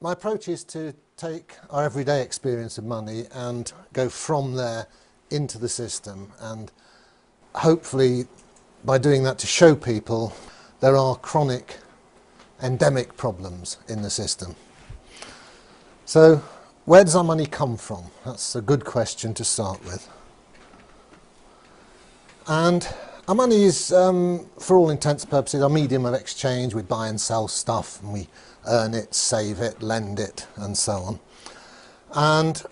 My approach is to take our everyday experience of money and go from there into the system, and hopefully by doing that to show people there are chronic endemic problems in the system. So where does our money come from? That's a good question to start with. And our money is, for all intents and purposes, our medium of exchange. We buy and sell stuff, and we earn it, save it, lend it, and so on. And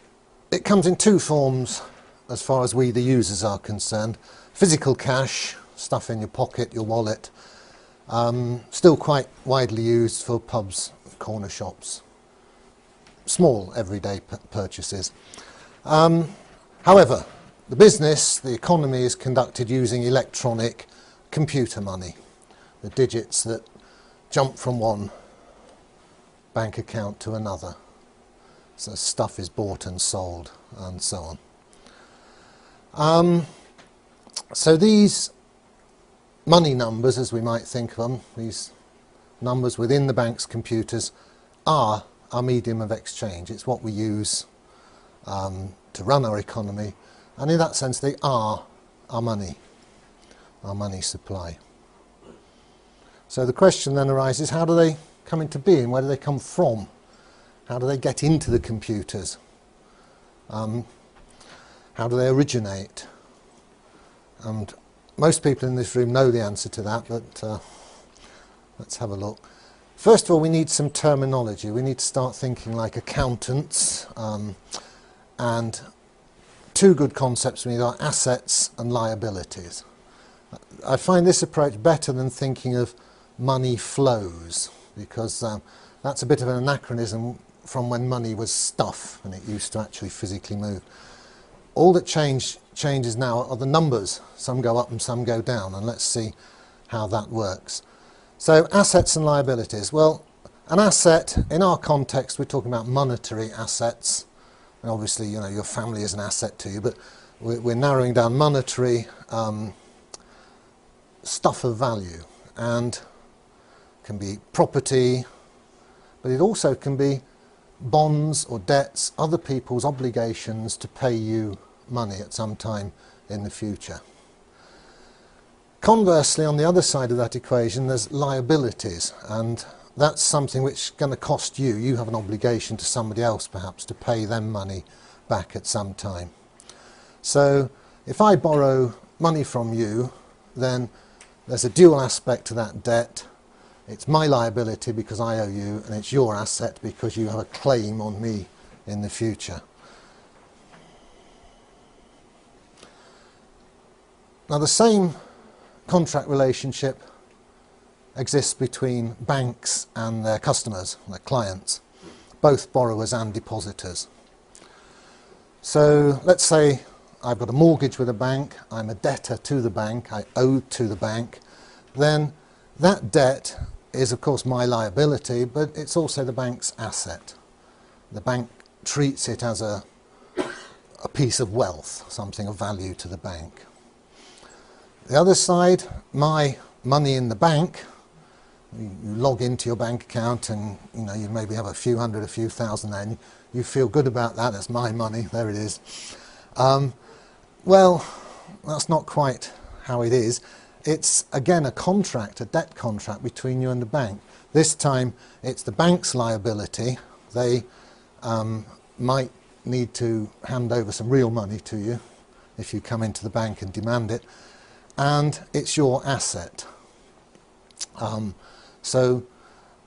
it comes in two forms as far as we, the users, are concerned. Physical cash, stuff in your pocket, your wallet, still quite widely used for pubs, corner shops, small everyday purchases. However, the business, the economy, is conducted using electronic computer money, the digits that jump from one bank account to another. So stuff is bought and sold and so on. So these money numbers, as we might think of them, these numbers within the bank's computers, are our medium of exchange. It's what we use to run our economy, and in that sense they are our money supply. So the question then arises, how do they come into being? Where do they come from? How do they get into the computers? How do they originate? And most people in this room know the answer to that, but let's have a look. First of all, we need some terminology. We need to start thinking like accountants, and two good concepts we need are assets and liabilities. I find this approach better than thinking of money flows, because that's a bit of an anachronism from when money was stuff and it used to actually physically move. All that changes now are the numbers. Some go up and some go down, and let's see how that works. So assets and liabilities. Well, an asset, in our context, we're talking about monetary assets. And obviously, you know, your family is an asset to you, but we're narrowing down monetary stuff of value, and can be property, but it also can be bonds or debts, other people's obligations to pay you money at some time in the future. Conversely, on the other side of that equation, there's liabilities, and that's something which is going to cost you. You have an obligation to somebody else, perhaps, to pay them money back at some time. So if I borrow money from you, then there's a dual aspect to that debt. It's my liability because I owe you, and it's your asset because you have a claim on me in the future. Now, the same contract relationship exists between banks and their customers, their clients, both borrowers and depositors. So let's say I've got a mortgage with a bank, I'm a debtor to the bank, I owe to the bank, then that debt is of course my liability, but it's also the bank's asset. The bank treats it as a piece of wealth, something of value to the bank. The other side, my money in the bank, you log into your bank account and you maybe have a few hundred, a few thousand there, and you feel good about that. That's my money, there it is. Well, that's not quite how it is. It's again a contract, a debt contract between you and the bank. This time it's the bank's liability. They might need to hand over some real money to you if you come into the bank and demand it, and it's your asset. So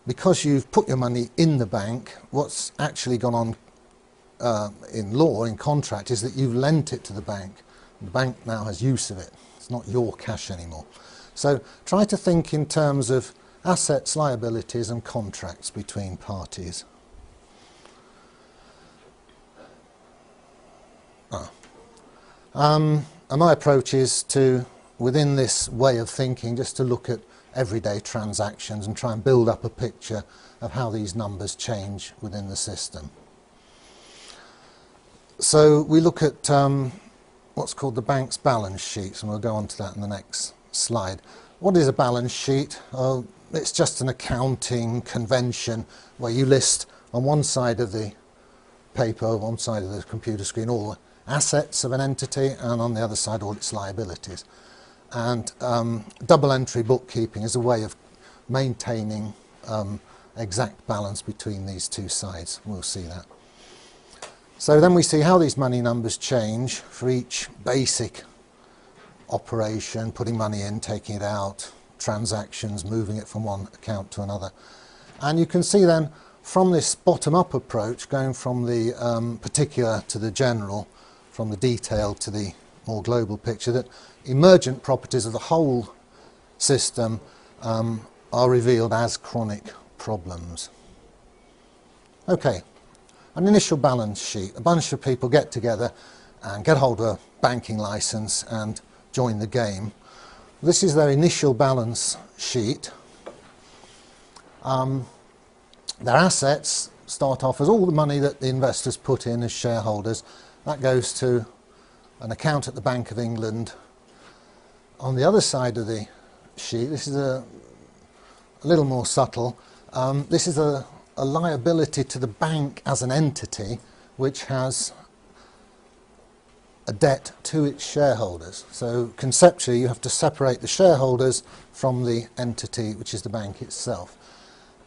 because you've put your money in the bank, what's actually gone on in law, in contract, is that you've lent it to the bank. The bank now has use of it. It's not your cash anymore. So try to think in terms of assets, liabilities and contracts between parties. And my approach is to, within this way of thinking, just to look at everyday transactions and try and build up a picture of how these numbers change within the system. So we look at what's called the bank's balance sheets, and we'll go on to that in the next slide. What is a balance sheet? It's just an accounting convention where you list on one side of the paper, one side of the computer screen, all the assets of an entity, and on the other side all its liabilities. And double entry bookkeeping is a way of maintaining exact balance between these two sides. We'll see that. So then we see how these money numbers change for each basic operation, putting money in, taking it out, transactions, moving it from one account to another. And you can see then from this bottom-up approach, going from the particular to the general, from the detailed to the more global picture, that emergent properties of the whole system are revealed as chronic problems. Okay, an initial balance sheet. A bunch of people get together and get hold of a banking license and join the game. This is their initial balance sheet. Their assets start off as all the money that the investors put in as shareholders. That goes to an account at the Bank of England. On the other side of the sheet, this is a little more subtle. This is a liability to the bank as an entity which has a debt to its shareholders. So conceptually you have to separate the shareholders from the entity which is the bank itself.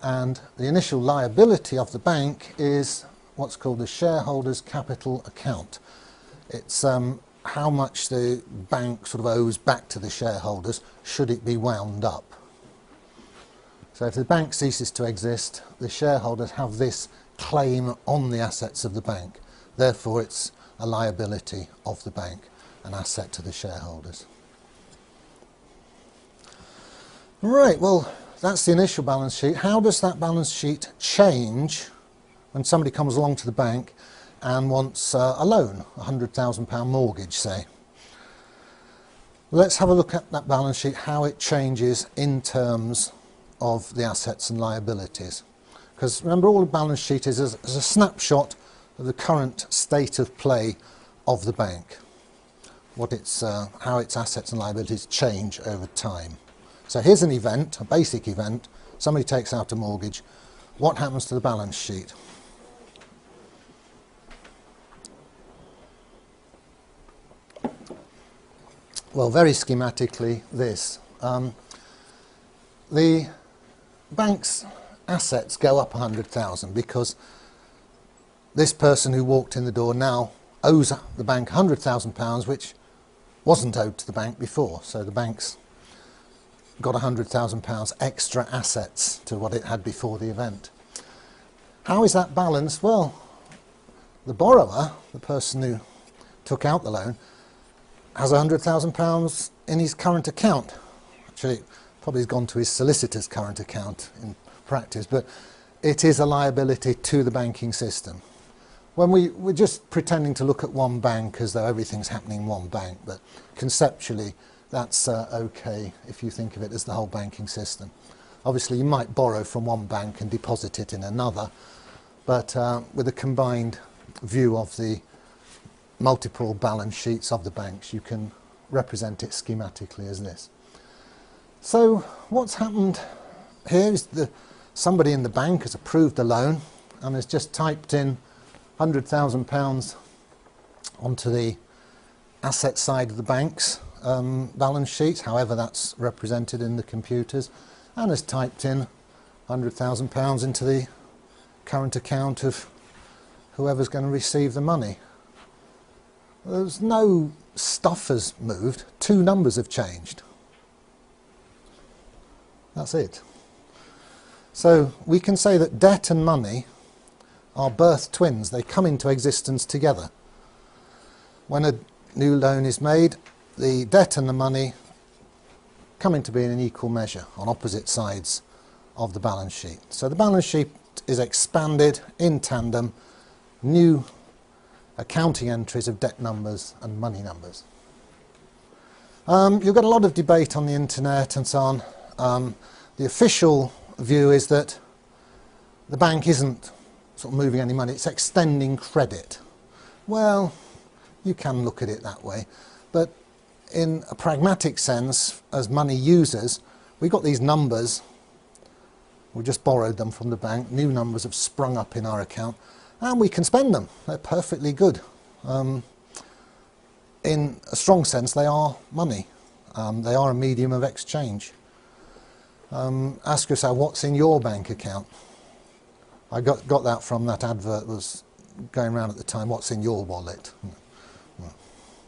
And the initial liability of the bank is what's called the shareholders' capital account. It's how much the bank sort of owes back to the shareholders should it be wound up. So if the bank ceases to exist, the shareholders have this claim on the assets of the bank. Therefore it's a liability of the bank, an asset to the shareholders. Right, well, that's the initial balance sheet. How does that balance sheet change when somebody comes along to the bank and wants a loan, a £100,000 mortgage, say? Let's have a look at that balance sheet, how it changes in terms of the assets and liabilities. Because remember, all the balance sheet is a snapshot of the current state of play of the bank, how its assets and liabilities change over time. So here's an event, a basic event. Somebody takes out a mortgage. What happens to the balance sheet? Well, very schematically, this. The bank's assets go up 100,000 because this person who walked in the door now owes the bank £100,000, which wasn't owed to the bank before. So the bank's got £100,000 extra assets to what it had before the event. How is that balanced? Well, the borrower, the person who took out the loan, has £100,000 in his current account. Actually, probably has gone to his solicitor's current account in practice, but it is a liability to the banking system. When we're just pretending to look at one bank as though everything's happening in one bank, but conceptually that's okay if you think of it as the whole banking system. Obviously you might borrow from one bank and deposit it in another, but with a combined view of the multiple balance sheets of the banks, you can represent it schematically as this. So what's happened here is somebody in the bank has approved a loan and has just typed in £100,000 onto the asset side of the bank's balance sheet, however that's represented in the computers, and has typed in £100,000 into the current account of whoever's going to receive the money. There's no stuff has moved, two numbers have changed. That's it. So we can say that debt and money are birth twins. They come into existence together. When a new loan is made, the debt and the money come into being in equal measure on opposite sides of the balance sheet. So the balance sheet is expanded in tandem, new accounting entries of debt numbers and money numbers. You've got a lot of debate on the internet and so on. The official view is that the bank isn't sort of moving any money, it's extending credit. Well, you can look at it that way, but in a pragmatic sense, as money users, we've got these numbers We just borrowed them from the bank. New numbers have sprung up in our account, and we can spend them. They're perfectly good. In a strong sense, they are money. They are a medium of exchange. Ask yourself, what's in your bank account? I got that from that advert that was going around at the time, what's in your wallet?